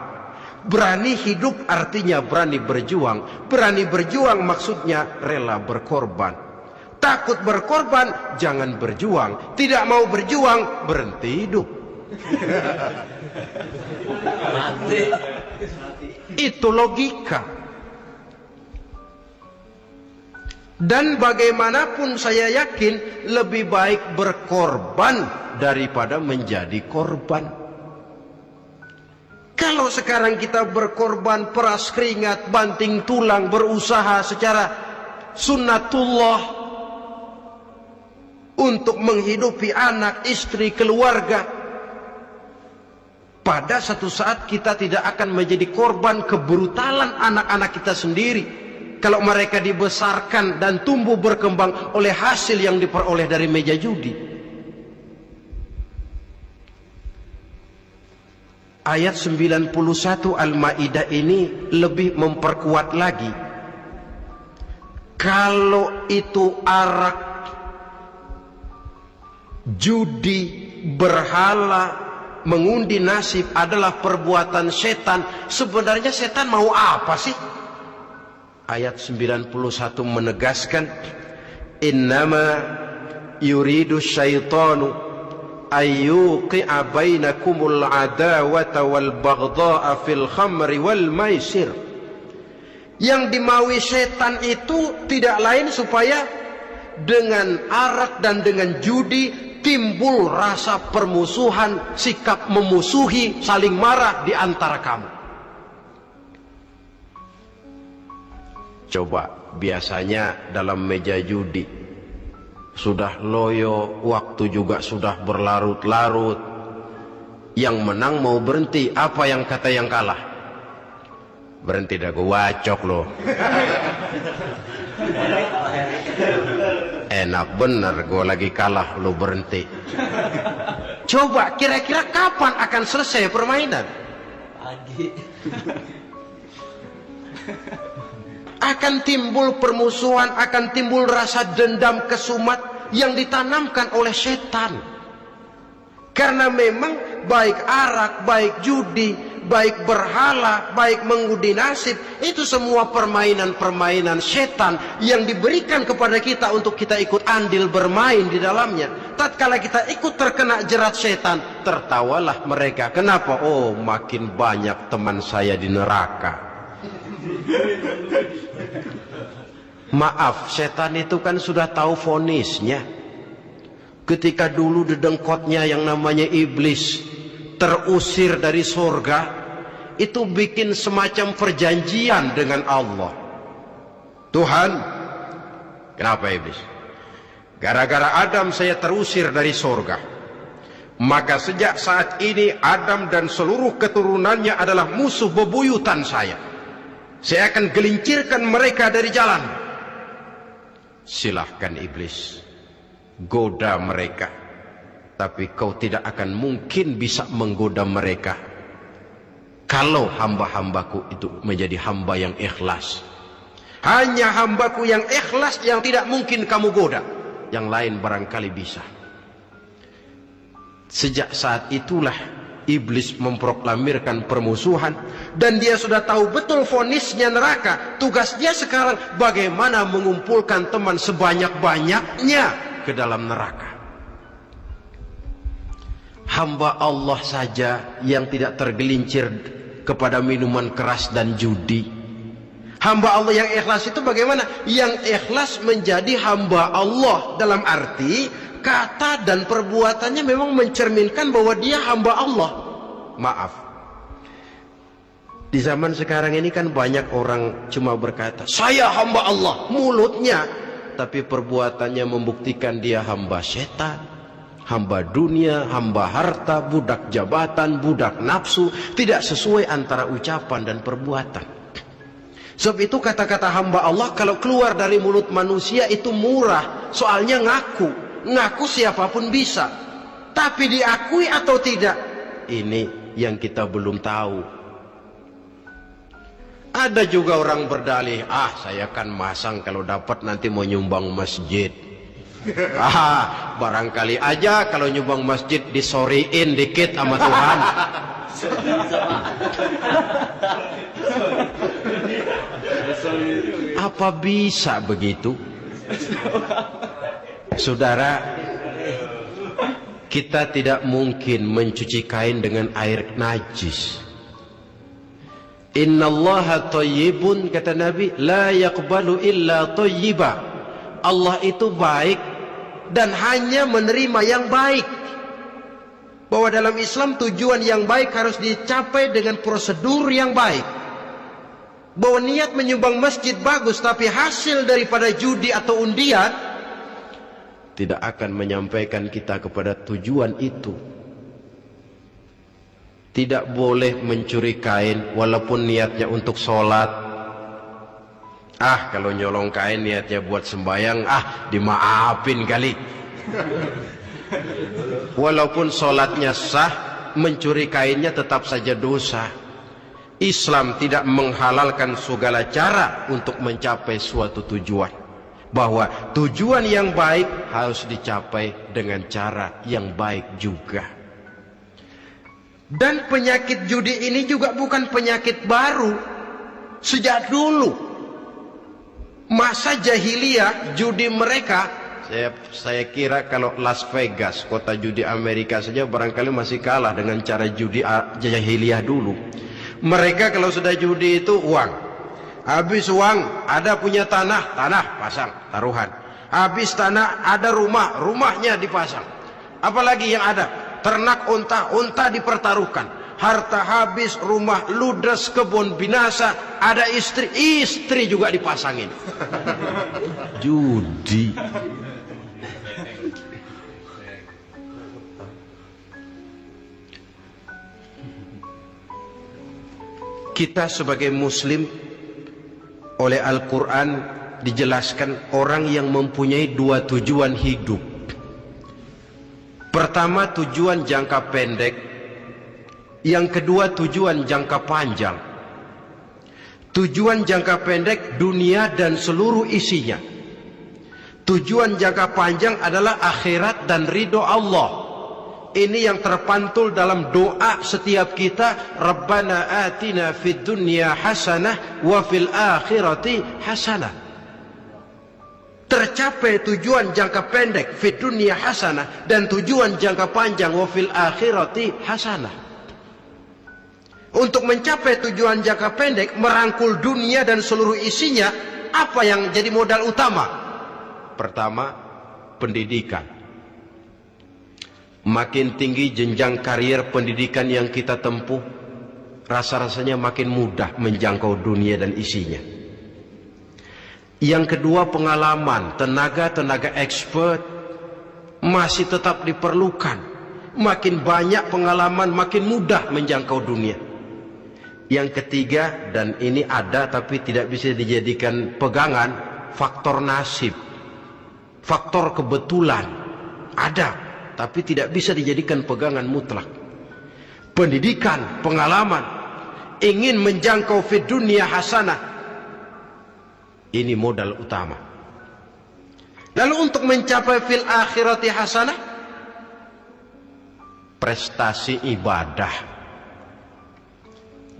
Berani hidup artinya berani berjuang. Berani berjuang maksudnya rela berkorban. Takut berkorban, jangan berjuang. Tidak mau berjuang, berhenti hidup. Itu logika. Dan bagaimanapun saya yakin lebih baik berkorban daripada menjadi korban. Kalau sekarang kita berkorban, peras keringat, banting tulang, berusaha secara sunnatullah untuk menghidupi anak, istri, keluarga, pada satu saat kita tidak akan menjadi korban kebrutalan anak-anak kita sendiri. Kalau mereka dibesarkan dan tumbuh berkembang oleh hasil yang diperoleh dari meja judi. Ayat 91 Al-Maidah ini lebih memperkuat lagi. Kalau itu arak, judi, berhala, mengundi nasib adalah perbuatan setan, sebenarnya setan mau apa sih? Ayat 91 menegaskan, innama yuridu syaitanu ayyuqi'a bainakumul adawata wal baghdha'a fil khamri wal maisir. Yang dimaui setan itu tidak lain supaya dengan arak dan dengan judi timbul rasa permusuhan, sikap memusuhi, saling marah di antara kamu. Coba biasanya dalam meja judi sudah loyo, waktu juga sudah berlarut-larut. Yang menang mau berhenti, apa yang kata yang kalah? Berhenti dah, gue wacok loh. Enak bener, gue lagi kalah, lo berhenti. Coba kira-kira kapan akan selesai permainan? Akan timbul permusuhan, akan timbul rasa dendam kesumat yang ditanamkan oleh setan. Karena memang baik arak, baik judi, baik berhala, baik mengundi nasib, itu semua permainan-permainan setan yang diberikan kepada kita untuk kita ikut andil bermain di dalamnya. Tatkala kita ikut terkena jerat setan, tertawalah mereka. Kenapa? Oh, makin banyak teman saya di neraka. Maaf, setan itu kan sudah tahu vonisnya. Ketika dulu dedengkotnya yang namanya iblis terusir dari surga, itu bikin semacam perjanjian dengan Allah. Tuhan, kenapa iblis? Gara-gara Adam saya terusir dari surga. Maka sejak saat ini Adam dan seluruh keturunannya adalah musuh bebuyutan saya. Saya akan gelincirkan mereka dari jalan. Silahkan iblis, goda mereka. Tapi kau tidak akan mungkin bisa menggoda mereka kalau hamba-hambaku itu menjadi hamba yang ikhlas. Hanya hambaku yang ikhlas yang tidak mungkin kamu goda. Yang lain barangkali bisa. Sejak saat itulah iblis memproklamirkan permusuhan, dan dia sudah tahu betul vonisnya neraka. Tugas dia sekarang bagaimana mengumpulkan teman sebanyak-banyaknya ke dalam neraka. Hamba Allah saja yang tidak tergelincir kepada minuman keras dan judi. Hamba Allah yang ikhlas itu bagaimana? Yang ikhlas menjadi hamba Allah dalam arti kata dan perbuatannya memang mencerminkan bahwa dia hamba Allah. Maaf, di zaman sekarang ini kan banyak orang cuma berkata saya hamba Allah mulutnya, tapi perbuatannya membuktikan dia hamba setan, hamba dunia, hamba harta, budak jabatan, budak nafsu. Tidak sesuai antara ucapan dan perbuatan. Sebab itu kata-kata hamba Allah kalau keluar dari mulut manusia itu murah, soalnya ngaku siapapun bisa. Tapi diakui atau tidak, ini yang kita belum tahu. Ada juga orang berdalih, saya kan masang kalau dapat nanti mau nyumbang masjid. Barangkali aja kalau nyumbang masjid disoriin dikit sama Tuhan. Apa bisa begitu? Saudara, kita tidak mungkin mencuci kain dengan air najis. Innallaha thayyibun, kata Nabi, la yaqbalu illa thayyiba. Allah itu baik dan hanya menerima yang baik. Bahwa dalam Islam tujuan yang baik harus dicapai dengan prosedur yang baik. Bahwa niat menyumbang masjid bagus, tapi hasil daripada judi atau undian tidak akan menyampaikan kita kepada tujuan itu. Tidak boleh mencuri kain walaupun niatnya untuk sholat. Kalau nyolong kain niatnya buat sembahyang, dimaafin kali. Walaupun sholatnya sah, mencuri kainnya tetap saja dosa. Islam tidak menghalalkan segala cara untuk mencapai suatu tujuan. Bahwa tujuan yang baik harus dicapai dengan cara yang baik juga. Dan penyakit judi ini juga bukan penyakit baru. Sejak dulu masa jahiliyah judi mereka, saya kira kalau Las Vegas, kota judi Amerika saja barangkali masih kalah dengan cara judi jahiliyah dulu. Mereka kalau sudah judi itu uang. Habis uang ada punya tanah pasang taruhan. Habis tanah ada rumahnya dipasang. Apalagi yang ada? Ternak unta dipertaruhkan. Harta habis, rumah ludes, kebun binasa, ada istri juga dipasangin. Judi. Kita sebagai muslim, oleh Al-Quran dijelaskan orang yang mempunyai dua tujuan hidup. Pertama, tujuan jangka pendek. Yang kedua, tujuan jangka panjang. Tujuan jangka pendek, dunia dan seluruh isinya. Tujuan jangka panjang adalah akhirat dan ridho Allah. Ini yang terpantul dalam doa setiap kita. Rabbana atina fid dunya hasanah wa fil akhirati hasanah. Tercapai tujuan jangka pendek fid dunya hasanah, dan tujuan jangka panjang wa fil akhirati hasanah. Untuk mencapai tujuan jangka pendek, merangkul dunia dan seluruh isinya, apa yang jadi modal utama? Pertama, pendidikan. Makin tinggi jenjang karier pendidikan yang kita tempuh, rasa-rasanya makin mudah menjangkau dunia dan isinya. Yang kedua, pengalaman. Tenaga expert masih tetap diperlukan. Makin banyak pengalaman, makin mudah menjangkau dunia. Yang ketiga, dan ini ada tapi tidak bisa dijadikan pegangan, faktor nasib. Faktor kebetulan. Ada, tapi tidak bisa dijadikan pegangan mutlak. Pendidikan, pengalaman, ingin menjangkau fid dunya hasanah, ini modal utama. Lalu untuk mencapai fil akhirati hasanah, prestasi ibadah.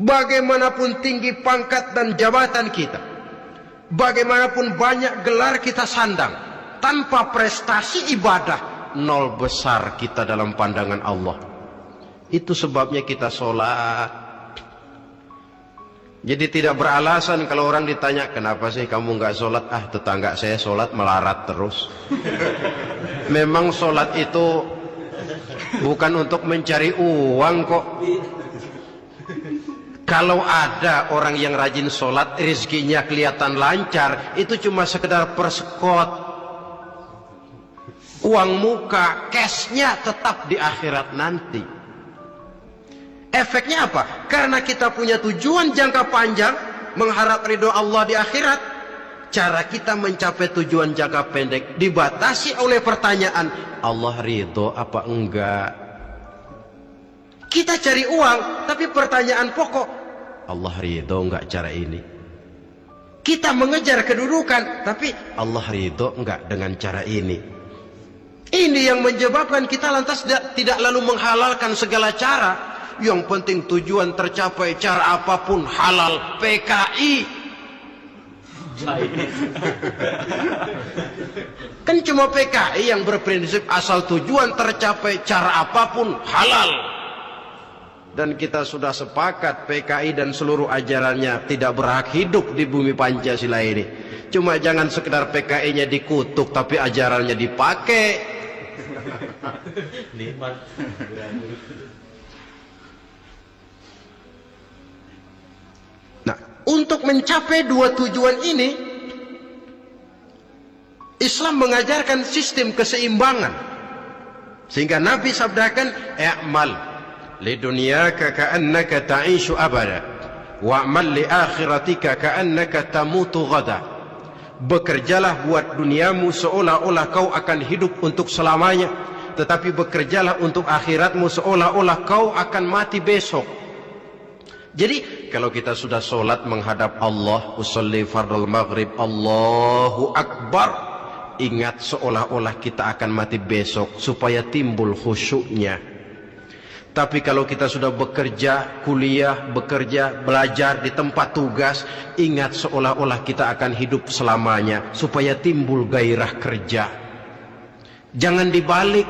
Bagaimanapun tinggi pangkat dan jabatan kita, bagaimanapun banyak gelar kita sandang, tanpa prestasi ibadah, nol besar kita dalam pandangan Allah. Itu sebabnya kita sholat. Jadi tidak beralasan kalau orang ditanya, kenapa sih kamu nggak sholat? Tetangga saya sholat melarat terus. Memang sholat itu bukan untuk mencari uang kok. Kalau ada orang yang rajin sholat, rezekinya kelihatan lancar, itu cuma sekedar persekot. Uang muka, cashnya tetap di akhirat nanti. Efeknya apa? Karena kita punya tujuan jangka panjang, mengharap ridho Allah di akhirat, cara kita mencapai tujuan jangka pendek dibatasi oleh pertanyaan, Allah ridho apa enggak? Kita cari uang, tapi pertanyaan pokok, Allah ridho enggak cara ini? Kita mengejar kedudukan, tapi Allah ridho enggak dengan cara ini? Ini yang menyebabkan kita lantas tidak lalu menghalalkan segala cara. Yang penting tujuan tercapai cara apapun halal. PKI. Kan cuma PKI yang berprinsip asal tujuan tercapai cara apapun halal. Dan kita sudah sepakat PKI dan seluruh ajarannya tidak berhak hidup di bumi Pancasila ini. Cuma jangan sekedar PKI-nya dikutuk tapi ajarannya dipakai. Nah, untuk mencapai dua tujuan ini, Islam mengajarkan sistem keseimbangan. Sehingga Nabi sabdakan, "I'mal li dunyaka ka'annaka ta'ishu abada, wa'mal li akhiratika ka'annaka tamutu ghada." Bekerjalah buat duniamu seolah-olah kau akan hidup untuk selamanya, tetapi bekerjalah untuk akhiratmu seolah-olah kau akan mati besok. Jadi kalau kita sudah sholat menghadap Allah, usolli fardal maghrib, Allahu Akbar, ingat seolah-olah kita akan mati besok supaya timbul khusyuknya. Tapi kalau kita sudah bekerja, kuliah, bekerja, belajar di tempat tugas, ingat seolah-olah kita akan hidup selamanya supaya timbul gairah kerja. Jangan dibalik.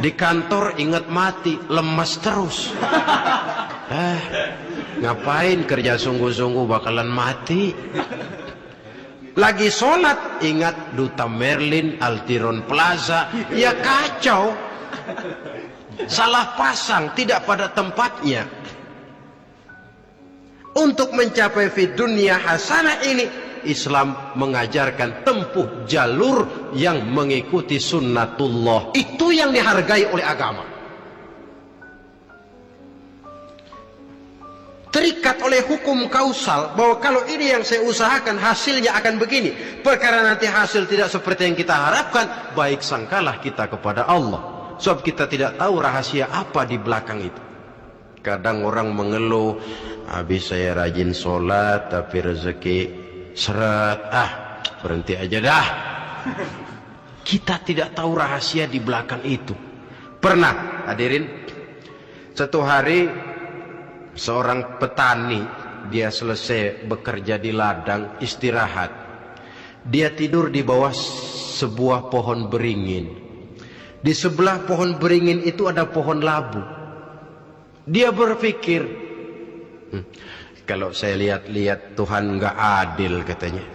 Di kantor ingat mati, lemas terus. Ngapain kerja sungguh-sungguh bakalan mati. Lagi sholat ingat Duta Merlin, Altiron Plaza, ya kacau. Salah pasang, tidak pada tempatnya. Untuk mencapai fid dunya hasanah ini, Islam mengajarkan tempuh jalur yang mengikuti sunnatullah. Itu yang dihargai oleh agama. Terikat oleh hukum kausal bahwa kalau ini yang saya usahakan hasilnya akan begini. Perkara nanti hasil tidak seperti yang kita harapkan, baik sangkalah kita kepada Allah. Sebab kita tidak tahu rahasia apa di belakang itu. Kadang orang mengeluh, habis saya rajin sholat tapi rezeki seret, berhenti aja dah. Kita tidak tahu rahasia di belakang itu. Pernah hadirin, satu hari seorang petani, dia selesai bekerja di ladang, istirahat. Dia tidur di bawah sebuah pohon beringin. Di sebelah pohon beringin itu ada pohon labu. Dia berpikir, kalau saya lihat-lihat Tuhan nggak adil katanya.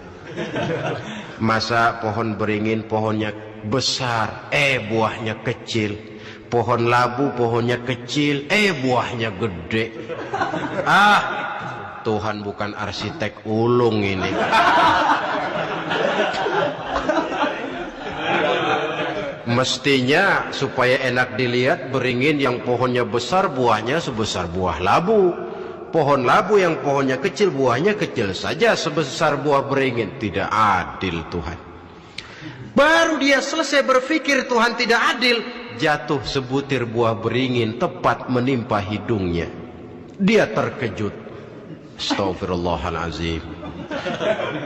Masa pohon beringin pohonnya besar, buahnya kecil. Pohon labu pohonnya kecil, buahnya gede. Tuhan bukan arsitek ulung ini. Mestinya supaya enak dilihat, beringin yang pohonnya besar buahnya sebesar buah labu. Pohon labu yang pohonnya kecil buahnya kecil saja sebesar buah beringin. Tidak adil Tuhan. Baru dia selesai berpikir Tuhan tidak adil, jatuh sebutir buah beringin tepat menimpa hidungnya. Dia terkejut. Astagfirullahalazim.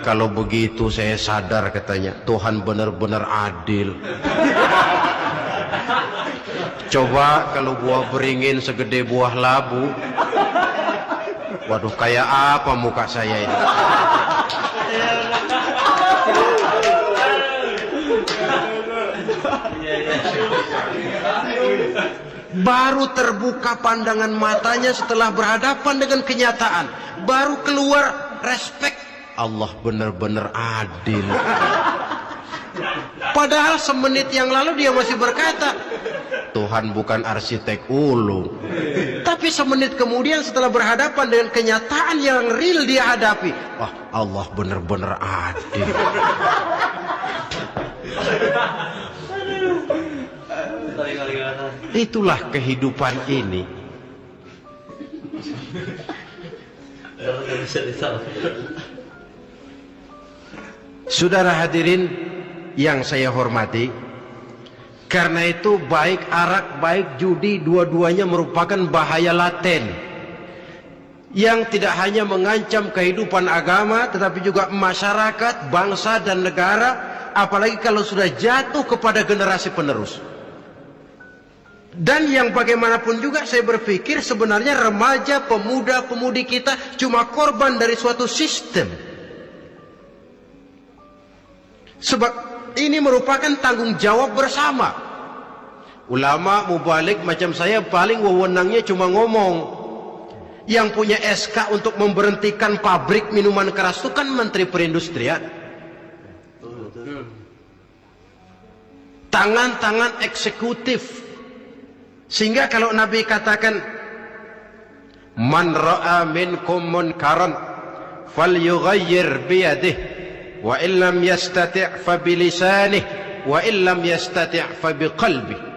Kalau begitu saya sadar katanya, Tuhan benar-benar adil. Coba kalau buah beringin segede buah labu, waduh kayak apa muka saya ini. Baru terbuka pandangan matanya setelah berhadapan dengan kenyataan. Baru keluar respek. Allah benar-benar adil. Padahal semenit yang lalu dia masih berkata, Tuhan bukan arsitek ulung. Tapi semenit kemudian setelah berhadapan dengan kenyataan yang real dia hadapi, wah Allah benar-benar adil. Itulah kehidupan ini. Saudara hadirin yang saya hormati, karena itu baik arak baik judi dua-duanya merupakan bahaya laten yang tidak hanya mengancam kehidupan agama tetapi juga masyarakat, bangsa dan negara, apalagi kalau sudah jatuh kepada generasi penerus. Dan yang bagaimanapun juga saya berpikir sebenarnya remaja, pemuda, pemudi kita cuma korban dari suatu sistem. Sebab ini merupakan tanggung jawab bersama. Ulama mubalik macam saya paling wewenangnya cuma ngomong. Yang punya SK untuk memberhentikan pabrik minuman keras itu kan Menteri Perindustrian. Tangan-tangan eksekutif. Sehingga kalau Nabi katakan man ra'a minkum munkaran falyughayyir biyadihi wa illam yastati' fa bilisanihi wa illam yastati' fa biqalbihi.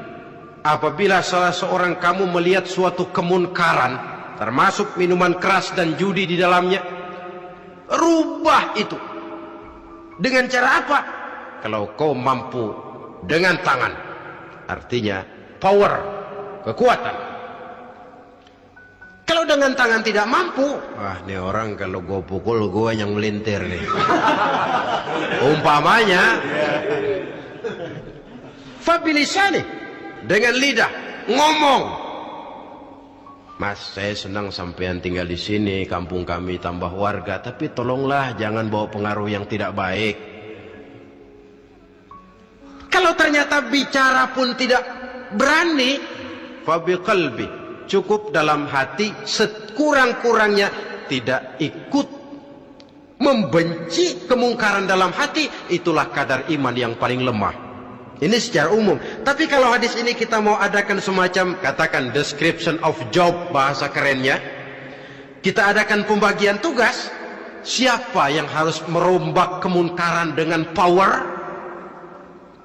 Apabila salah seorang kamu melihat suatu kemunkaran, termasuk minuman keras dan judi di dalamnya, rubah itu. Dengan cara apa? Kalau kau mampu dengan tangan, artinya power, kekuatan. Kalau dengan tangan tidak mampu, wah ini orang kalau gue pukul gue yang melintir nih. Umpamanya fabilisani, dengan lidah ngomong. Mas, saya senang sampean tinggal di sini, kampung kami tambah warga, tapi tolonglah jangan bawa pengaruh yang tidak baik. Kalau ternyata bicara pun tidak berani, fabiqalbi, cukup dalam hati, sekurang-kurangnya tidak ikut membenci kemungkaran dalam hati, itulah kadar iman yang paling lemah. Ini secara umum. Tapi kalau hadis ini kita mau adakan semacam, katakan description of job, bahasa kerennya, kita adakan pembagian tugas. Siapa yang harus merombak kemungkaran dengan power?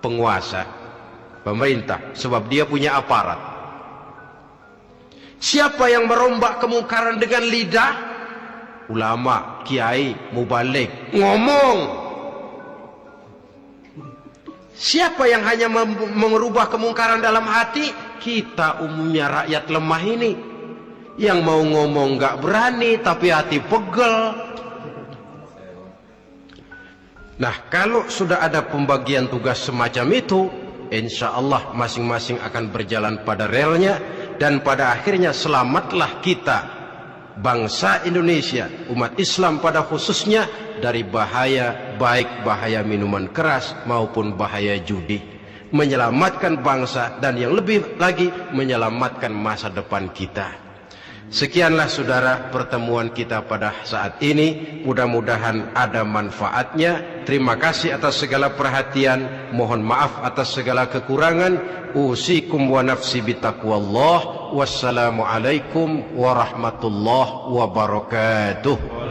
Penguasa, pemerintah, sebab dia punya aparat. Siapa yang merombak kemungkaran dengan lidah? Ulama, kiai, mubalik, ngomong. Siapa yang hanya merubah kemungkaran dalam hati? Kita umumnya rakyat lemah ini, yang mau ngomong gak berani tapi hati pegel. Nah, kalau sudah ada pembagian tugas semacam itu, insya Allah masing-masing akan berjalan pada relnya, dan pada akhirnya selamatlah kita, bangsa Indonesia, umat Islam pada khususnya, dari bahaya, baik bahaya minuman keras maupun bahaya judi. Menyelamatkan bangsa dan yang lebih lagi menyelamatkan masa depan kita. Sekianlah saudara pertemuan kita pada saat ini. Mudah-mudahan ada manfaatnya. Terima kasih atas segala perhatian. Mohon maaf atas segala kekurangan. Usikum wa nafsi bitaqwallah. Wassalamualaikum warahmatullahi wabarakatuh.